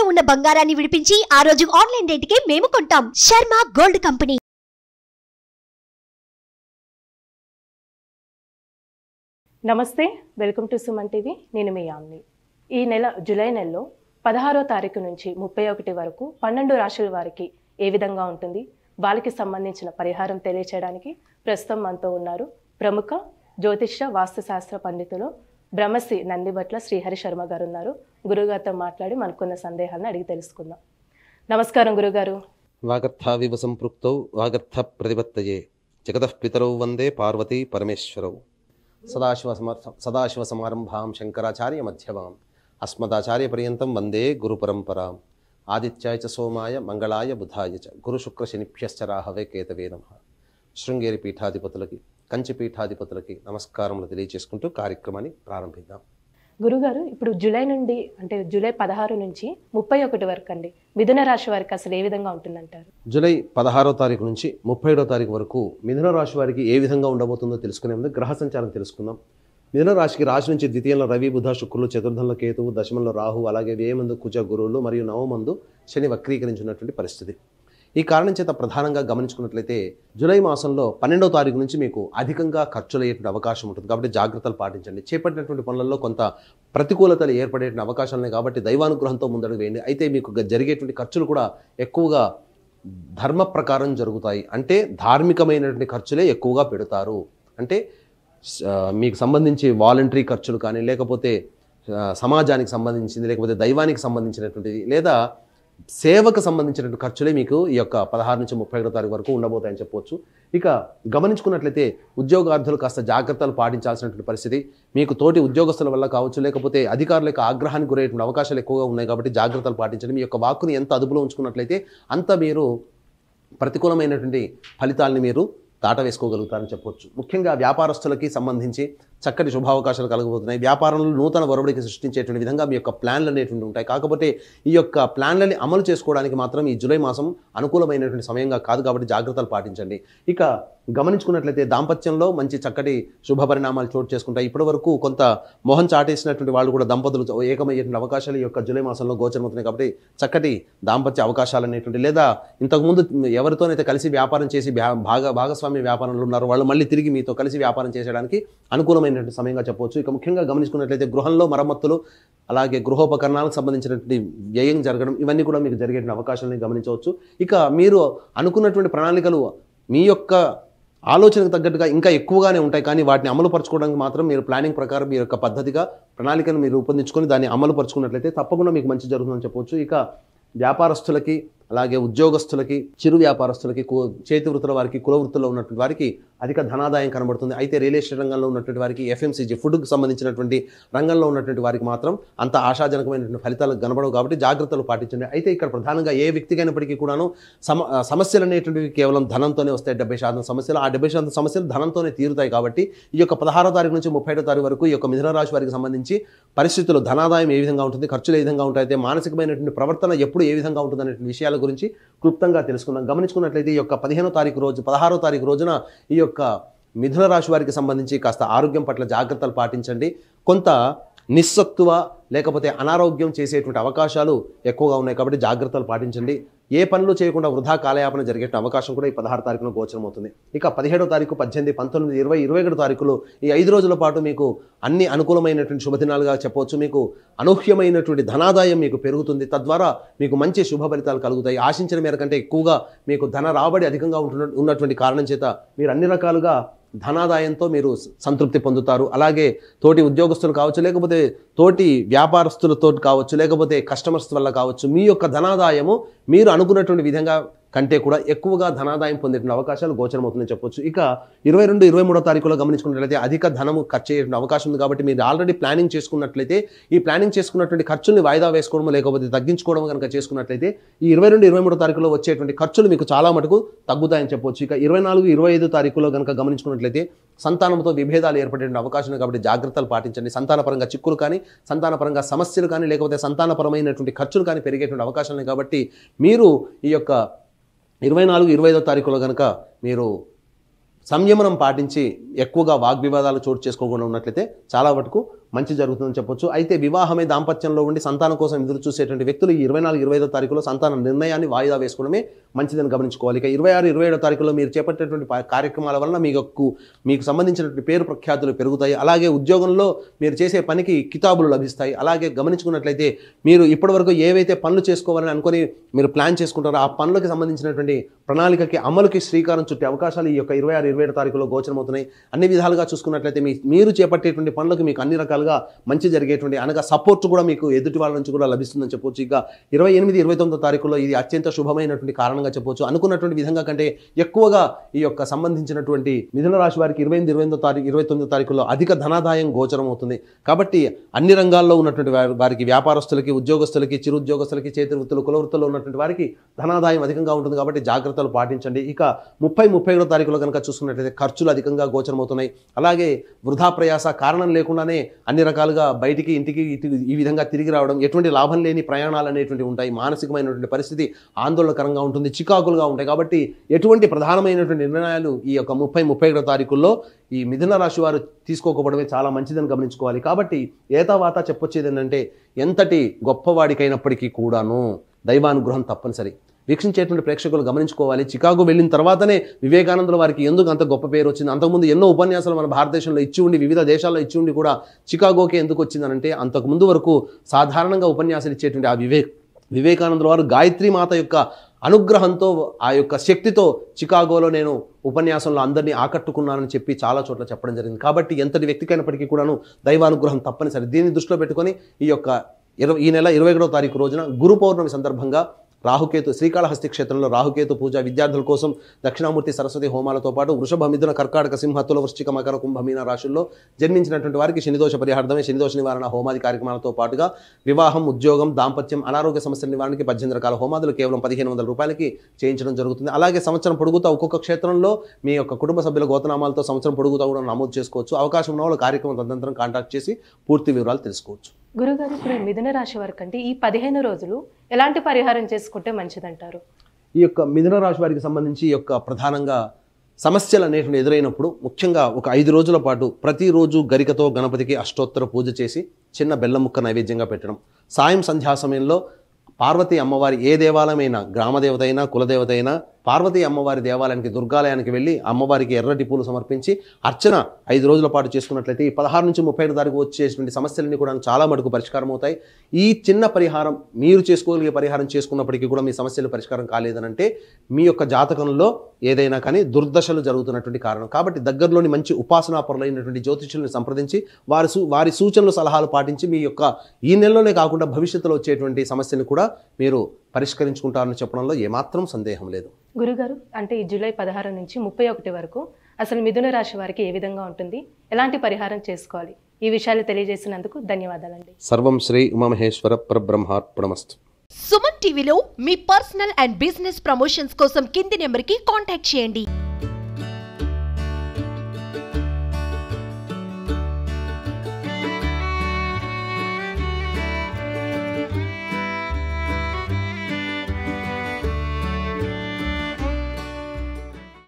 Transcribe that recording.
తాకట్టులో ఉన్న బంగారాన్ని విడిపించి ఆ రోజు ఆన్లైన్ రేటుకే మేము కొంటాం. Sharma gold company. నమస్తే, వెల్కమ్ టు సుమన్ టీవీ. నేను మీ యామ్ని. ఈ నెల జూలై నెలలో 16వ తారీఖు నుంచి 31 వరకు 12 రాశుల వారికి ఏ విధంగా ఉంటుంది, వాళ్ళకి సంబంధించిన పరిహారం తెలియచేయడానికి ప్రస్తుతం మనతో ఉన్నారు ప్రముఖ జ్యోతిష్య వాస్తుశాస్త్ర పండితులు బ్రహ్మశ్రీ నందిబట్ల శ్రీహరి శర్మ గారు ఉన్నారు. గురుగారితో మాట్లాడి మనకున్న సందేహాలను అడిగి తెలుసుకుందాం. నమస్కారం గురుగారు. వాగర్థావివ సంపృక్తౌ వాగర్థ ప్రతిపత్తయే జగతః పితరౌ వందే పార్వతీ పరమేశ్వరౌ. సదాశివ సమారంభాం శంకరాచార్య మధ్యమాం అస్మదాచార్య పర్యంతం వందే గురు పరంపరాం. ఆదిత్యాయ చ సోమాయ మంగళాయ బుధాయ చ గురు శుక్ర శనిభ్యశ్చ రాహవే కేతవే నమః. శృంగేరి పీఠాధిపతులకి, కంచి పీఠాధిపతులకి నమస్కారములు తెలియజేసుకుంటూ కార్యక్రమాన్ని ప్రారంభిద్దాం. గురుగారు, ఇప్పుడు జూలై నుండి అంటే జూలై 16 నుంచి 31 వరకు అండి మిథున రాశి వారికి అసలు ఏ విధంగా ఉంటుందంటారు? జూలై 16వ తారీఖు నుంచి 31వ తారీఖు వరకు మిథున రాశి వారికి ఏ విధంగా ఉండబోతుందో తెలుసుకునే ముందు గ్రహ సంచారం తెలుసుకుందాం. మిథున రాశికి రాశి నుంచి ద్వితీయంలో రవి, బుధ, శుక్రులు, చతుర్థంలో కేతువు, దశమంలో రాహు, అలాగే వ్యయమందు కుజ, గురువులు మరియు నవమందు శని వక్రీకరించినటువంటి పరిస్థితి. ఈ కారణం చేత ప్రధానంగా గమనించుకున్నట్లయితే జూలై మాసంలో 12వ తారీఖు నుంచి మీకు అధికంగా ఖర్చులు అయ్యేటువంటి అవకాశం ఉంటుంది. కాబట్టి జాగ్రత్తలు పాటించండి. చేపట్టినటువంటి పనులలో కొంత ప్రతికూలతలు ఏర్పడేటువంటి అవకాశాలు ఉన్నాయి. కాబట్టి దైవానుగ్రహంతో ముందడుగు వేయండి. అయితే మీకు జరిగేటువంటి ఖర్చులు కూడా ఎక్కువగా ధర్మ ప్రకారం జరుగుతాయి. అంటే ధార్మికమైనటువంటి ఖర్చులే ఎక్కువగా పెడతారు. అంటే మీకు సంబంధించి వాలంటరీ ఖర్చులు కానీ, లేకపోతే సమాజానికి సంబంధించింది, లేకపోతే దైవానికి సంబంధించినటువంటిది, లేదా సేవకు సంబంధించినటువంటి ఖర్చులే మీకు ఈ యొక్క 16 నుంచి 31 తారీఖు వరకు ఉండబోతాయని చెప్పవచ్చు. ఇక గమనించుకున్నట్లయితే ఉద్యోగార్థులు కాస్త జాగ్రత్తలు పాటించాల్సినటువంటి పరిస్థితి. మీకు తోటి ఉద్యోగస్తుల వల్ల కావచ్చు, లేకపోతే అధికారుల యొక్క ఆగ్రహానికి గురయ్యేటువంటి అవకాశాలు ఎక్కువగా ఉన్నాయి. కాబట్టి జాగ్రత్తలు పాటించండి. మీ యొక్క వాక్కుని ఎంత అదుపులో ఉంచుకున్నట్లయితే అంత మీరు ప్రతికూలమైనటువంటి ఫలితాలని మీరు దాటవేసుకోగలుగుతారని చెప్పవచ్చు. ముఖ్యంగా వ్యాపారస్తులకి సంబంధించి చక్కటి శుభావకాశాలు కలగబోతున్నాయి. వ్యాపారంలో నూతన ఒరవడికి సృష్టించేటువంటి విధంగా మీ యొక్క ప్లాన్లు అనేటువంటి ఉంటాయి. కాకపోతే ఈ యొక్క ప్లాన్లని అమలు చేసుకోవడానికి మాత్రం ఈ జూలై మాసం అనుకూలమైనటువంటి సమయంగా కాదు. కాబట్టి జాగ్రత్తలు పాటించండి. ఇక గమనించుకున్నట్లయితే దాంపత్యంలో మంచి చక్కటి శుభ పరిణామాలు చోటు చేసుకుంటాయి. ఇప్పటి వరకు కొంత మొహం చాటేసినటువంటి వాళ్ళు కూడా దంపతులు ఏకమయ్యేటువంటి అవకాశాలు ఈ యొక్క జూలై మాసంలో గోచరమవుతున్నాయి. కాబట్టి చక్కటి దాంపత్య అవకాశాలు అనేటువంటి, లేదా ఇంతకుముందు ఎవరితోనైతే కలిసి వ్యాపారం చేసి భాగస్వామ్య వ్యాపారంలో ఉన్నారో వాళ్ళు మళ్ళీ తిరిగి మీతో కలిసి వ్యాపారం చేసేయడానికి అనుకూలమైనటువంటి సమయంగా చెప్పవచ్చు. ఇక ముఖ్యంగా గమనించుకున్నట్లయితే గృహంలో మరమ్మతులు, అలాగే గృహోపకరణాలకు సంబంధించినటువంటి వ్యయం జరగడం, ఇవన్నీ కూడా మీకు జరిగేటువంటి అవకాశాలని గమనించవచ్చు. ఇక మీరు అనుకున్నటువంటి ప్రణాళికలు మీ యొక్క ఆలోచనకు తగ్గట్టుగా ఇంకా ఎక్కువగానే ఉంటాయి. కానీ వాటిని అమలు పరచుకోవడానికి మాత్రం మీరు ప్లానింగ్ ప్రకారం మీ యొక్క పద్ధతిగా ప్రణాళికను మీరు రూపొందించుకొని దాన్ని అమలు పరుచుకున్నట్లయితే తప్పకుండా మీకు మంచి జరుగుతుందని చెప్పవచ్చు. ఇక వ్యాపారస్తులకి, అలాగే ఉద్యోగస్తులకి, చిరు వ్యాపారస్తులకి, చేతి వృత్తుల వారికి, కుల వృత్తుల్లో ఉన్నటువంటి వారికి అధిక ధనాదాయం కనబడుతుంది. అయితే రియల్ ఎస్టేట్ రంగంలో ఉన్నటువంటి వారికి, FMCG ఫుడ్కి సంబంధించినటువంటి రంగంలో ఉన్నటువంటి వారికి మాత్రం అంత ఆశాజనకమైనటువంటి ఫలితాలు కనబడవు. కాబట్టి జాగ్రత్తలు పాటించండి. అయితే ఇక్కడ ప్రధానంగా ఏ వ్యక్తికైనప్పటికీ కూడాను సమస్యలు అనేటువంటివి కేవలం ధనంతోనే వస్తాయి. 70% సమస్యలు, ఆ 70% సమస్యలు ధనంతోనే తీరుతాయి. కాబట్టి ఈ యొక్క 16వ తారీఖు నుంచి 31వ తారీఖు వరకు ఈ యొక్క మిథున రాశి వారికి సంబంధించి పరిస్థితులు, ధనాదాయం ఏ విధంగా ఉంటుంది, ఖర్చులు ఏ విధంగా ఉంటాయి, అయితే మానసికమైనటువంటి ప్రవర్తన ఎప్పుడు ఏ విధంగా ఉంటుంది అనే విషయాల గురించి క్లుప్తంగా తెలుసుకుందాం. గమనించుకున్నట్లయితే ఈ యొక్క 16వ తారీఖు రోజున ఈ యొక్క మిథున రాశి వారికి సంబంధించి కాస్త ఆరోగ్యం పట్ల జాగ్రత్తలు పాటించండి. కొంత నిస్సత్తువ లేకపోతే అనారోగ్యం చేసేటువంటి అవకాశాలు ఎక్కువగా ఉన్నాయి. కాబట్టి జాగ్రత్తలు పాటించండి. ఏ పనులు చేయకుండా వృధా కాలయాపన జరిగే అవకాశం కూడా ఈ 16 తారీఖున గోచరమవుతుంది. ఇక 17వ తారీఖు, 18, 19, 20, 21 తారీఖులు ఈ 5 రోజుల పాటు మీకు అన్ని అనుకూలమైనటువంటి శుభదినాలుగా చెప్పవచ్చు. మీకు అనూహ్యమైనటువంటి ధనాదాయం మీకు పెరుగుతుంది. తద్వారా మీకు మంచి శుభ ఫలితాలు కలుగుతాయి. ఆశించిన మేర కంటే ఎక్కువగా మీకు ధన రాబడి అధికంగా ఉన్నటువంటి కారణం చేత మీరు అన్ని రకాలుగా ధనాదాయంతో మీరు సంతృప్తి పొందుతారు. అలాగే తోటి ఉద్యోగస్తులు కావచ్చు, లేకపోతే తోటి వ్యాపారస్తులతో కావచ్చు, లేకపోతే కస్టమర్స్ వల్ల కావచ్చు, మీ యొక్క ధనాదాయము మీరు అనుకున్నటువంటి విధంగా కంటే కూడా ఎక్కువగా ధనాదాయం పొందేటువంటి అవకాశాలు గోచరమవుతుందని చెప్పొచ్చు. ఇక 22, 23వ తారీఖులో గమనించుకున్నట్లయితే అధిక ధనము ఖర్చు అయ్యే అవకాశం ఉంది. కాబట్టి మీరు ఆల్రెడీ ప్లానింగ్ చేసుకున్నట్లయితే ఈ ప్లానింగ్ చేసుకున్నటువంటి ఖర్చుల్ని వాయిదా వేసుకోవడం లేకపోతే తగ్గించుకోవడం కనుక చేసుకున్నట్లయితే ఈ 22, 23వ తారీఖులో వచ్చేటువంటి ఖర్చులు మీకు చాలా మటుకు తగ్గుతాయని చెప్పొచ్చు. ఇక 24, 25 తారీఖులో కనుక గమనించుకున్నట్లయితే సంతానంతో విభేదాలు ఏర్పడే అవకాశం ఉంది. కాబట్టి జాగ్రత్తలు పాటించండి. సంతానపరంగా చిక్కులు కానీ, సంతానపరంగా సమస్యలు కానీ, లేకపోతే సంతానపరమైనటువంటి ఖర్చులు కానీ పెరిగేటువంటి అవకాశాలు ఉన్నాయి. కాబట్టి మీరు ఈ యొక్క 24, 25వ తారీఖులో కనుక మీరు సంయమనం పాటించి ఎక్కువగా వాగ్వివాదాలు చోటు చేసుకోకుండా ఉన్నట్లయితే చాలా వరకు మంచి జరుగుతుందని చెప్పొచ్చు. అయితే వివాహమే దాంపత్యంలో ఉండి సంతానం కోసం ఎదురు చూసేటువంటి వ్యక్తులు ఈ 24, 25వ తారీఖులో సంతాన నిర్ణయాన్ని వాయిదా వేసుకోవడమే మంచిదని గమనించుకోవాలి. ఇక 26, 27వ తారీఖులో మీరు చేపట్టేటువంటి కార్యక్రమాల వలన మీకు సంబంధించినటువంటి పేరు ప్రఖ్యాతులు పెరుగుతాయి. అలాగే ఉద్యోగంలో మీరు చేసే పనికి కితాబులు లభిస్తాయి. అలాగే గమనించుకున్నట్లయితే మీరు ఇప్పటివరకు ఏవైతే పనులు చేసుకోవాలని అనుకుని మీరు ప్లాన్ చేసుకుంటారో ఆ పనులకు సంబంధించినటువంటి ప్రణాళికకి అమలుకి శ్రీకారం చుట్టే అవకాశాలు ఈ యొక్క 26, 27 తారీఖులో గోచరమవుతున్నాయి. అన్ని విధాలుగా చూసుకున్నట్లయితే మీరు చేపట్టేటువంటి పనులకు మీకు అన్ని రకాలుగా మంచి జరిగేటువంటి అనగా సపోర్ట్ కూడా మీకు ఎదుటి వాళ్ళ నుంచి కూడా లభిస్తుందని చెప్పొచ్చు. ఇక 28, 29వ తారీఖులో ఇది అత్యంత శుభమైనటువంటి కారణంగా చెప్పొచ్చు. అనుకున్నటువంటి విధంగా కంటే ఎక్కువగా ఈ యొక్క సంబంధించినటువంటి మిథున రాశి వారికి 28, 29వ తారీఖులో అధిక ధనాదాయం గోచరం అవుతుంది. కాబట్టి అన్ని రంగాల్లో ఉన్నటువంటి వారికి వ్యాపారస్తులకి, ఉద్యోగస్తులకి, చిరుద్యోగస్తులకి, చేతి వృత్తులు, కుల వృత్తుల్లో ఉన్నటువంటి వారికి ధనాదాయం అధికంగా ఉంటుంది. కాబట్టి జాగ్రత్తలు పాటించండి. ఇక 30, 31వ తారీఖులో కనుక చూసుకున్నట్లయితే ఖర్చులు అధికంగా గోచరమవుతున్నాయి. అలాగే వృధా ప్రయాస కారణం లేకుండానే అన్ని రకాలుగా బయటికి ఇంటికి ఈ విధంగా తిరిగి రావడం, ఎటువంటి లాభం లేని ప్రయాణాలు అనేటువంటి ఉంటాయి. మానసికమైనటువంటి పరిస్థితి ఆందోళనకరంగా ఉంటుంది, చికాకులుగా ఉంటాయి. కాబట్టి ఎటువంటి ప్రధానమైనటువంటి నిర్ణయాలు ఈ యొక్క 30, 31వ తారీఖుల్లో ఈ మిథున రాశి వారు తీసుకోకపోవడమే చాలా మంచిదని గమనించుకోవాలి. కాబట్టి ఏతావాత చెప్పొచ్చేది ఏంటంటే ఎంతటి గొప్పవాడికైనప్పటికీ కూడాను దైవానుగ్రహం తప్పనిసరి. వీక్షించేటువంటి ప్రేక్షకులు గమనించుకోవాలి. చికాగో వెళ్ళిన తర్వాతనే వివేకానందుల వారికి ఎందుకు అంత గొప్ప పేరు వచ్చింది? అంతకుముందు ఎన్నో ఉపన్యాసాలు మన భారతదేశంలో ఇచ్చి ఉండి, వివిధ దేశాల్లో ఇచ్చి ఉండి కూడా చికాగోకే ఎందుకు వచ్చిందనంటే అంతకుముందు వరకు సాధారణంగా ఉపన్యాసాలు ఇచ్చేటువంటి ఆ వివేకానందుల వారు గాయత్రి మాత యొక్క అనుగ్రహంతో, ఆ యొక్క శక్తితో చికాగోలో నేను ఉపన్యాసంలో అందరినీ ఆకట్టుకున్నానని చెప్పి చాలా చోట్ల చెప్పడం జరిగింది. కాబట్టి ఎంతటి వ్యక్తికైనప్పటికీ కూడాను దైవానుగ్రహం తప్పనిసరి. దీన్ని దృష్టిలో పెట్టుకొని ఈ నెల 21వ తారీఖు రోజున గురు పౌర్ణమి సందర్భంగా రాహుకేతు శ్రీకాళహస్తి క్షేత్రంలో రాహుకేతు పూజ, విద్యార్థుల కోసం దక్షిణామూర్తి సరస్వతి హోమాలతో పాటు వృషభ, మిథున, కర్కాటక, సింహ, తుల, వృశ్చిక, మకర, కుంభ, మీన రాశుల్లో జన్మించినటువంటి వారికి శనిదోష పరిహార్థమే శనిదోష నివారణ హోమాది కార్యక్రమాలతో పాటుగా వివాహం, ఉద్యోగం, దాంపత్యం, అనారోగ్య సమస్యల నివారణకి 18 రకాల హోమాదులు కేవలం 1500 రూపాయలకి చేయించడం జరుగుతుంది. అలాగే సంవత్సరం పొడుగుతా ఒక్కొక్క క్షేత్రంలో మీ యొక్క కుటుంబ సభ్యుల గోతనామాలతో సంవత్సరం పొడుగుతా కూడా నమోదు చేసుకోవచ్చు. అవకాశం ఉన్న వాళ్ళు కార్యక్రమం తదనంతరం కాంటాక్ట్ చేసి పూర్తి వివరాలు తెలుసుకోవచ్చు. గురుగారు, ఇప్పుడు మిథున రాశి వారికి అంటే ఈ 15 రోజులు ఎలాంటి పరిహారం చేసుకుంటే మంచిదంటారు? ఈ యొక్క మిథున రాశి వారికి సంబంధించి ఈ యొక్క ప్రధానంగా సమస్యలు అనేటువంటి ఎదురైనప్పుడు ముఖ్యంగా ఒక 5 రోజుల పాటు ప్రతిరోజు గరికతో గణపతికి అష్టోత్తర పూజ చేసి చిన్న బెల్లం ముక్క నైవేద్యంగా పెట్టడం, సాయం సంధ్యా సమయంలో పార్వతీ అమ్మవారి ఏ దేవాలయమైనా, గ్రామదేవత అయినా, కులదేవత అయినా, పార్వతీ అమ్మవారి దేవాలయానికి, దుర్గాలయానికి వెళ్ళి అమ్మవారికి ఎర్రటి పూలు సమర్పించి అర్చన 5 రోజుల పాటు చేసుకున్నట్లయితే ఈ 16 నుంచి 35 తారీఖు వచ్చేటువంటి సమస్యలన్నీ కూడా చాలా మటుకు పరిష్కారం అవుతాయి. ఈ చిన్న పరిహారం మీరు చేసుకోగలిగే పరిహారం చేసుకున్నప్పటికీ కూడా మీ సమస్యలు పరిష్కారం కాలేదనంటే మీ యొక్క జాతకంలో ఏదైనా కానీ దుర్దశలు జరుగుతున్నటువంటి కారణం. కాబట్టి దగ్గరలోని మంచి ఉపాసనాపరులైనటువంటి జ్యోతిష్యులను సంప్రదించి వారి సూచనలు, సలహాలు పాటించి మీ యొక్క ఈ నెలలోనే కాకుండా భవిష్యత్తులో వచ్చేటువంటి సమస్యలు కూడా మీరు పరిష్కరించుకుంటారని చెప్పడంలో ఏమాత్రం సందేహం లేదు. గురుగారు, అంటే ఈ జూలై 16 నుంచి 31 వరకు అసలు మిథున రాశి వారికి ఏ విధంగా ఉంటుంది, ఎలాంటి పరిహారం చేసుకోవాలి, ఈ విషయాలు తెలియజేసినందుకు ధన్యవాదాలండి. సర్వం శ్రీ ఉమామహేశ్వర పరబ్రహ్మార్పణమస్తు. సుమన్ టీవీలో మీ పర్సనల్ అండ్ బిజినెస్ ప్రమోషన్స్ కోసం కింది నెంబర్కి కాంటాక్ట్ చేయండి.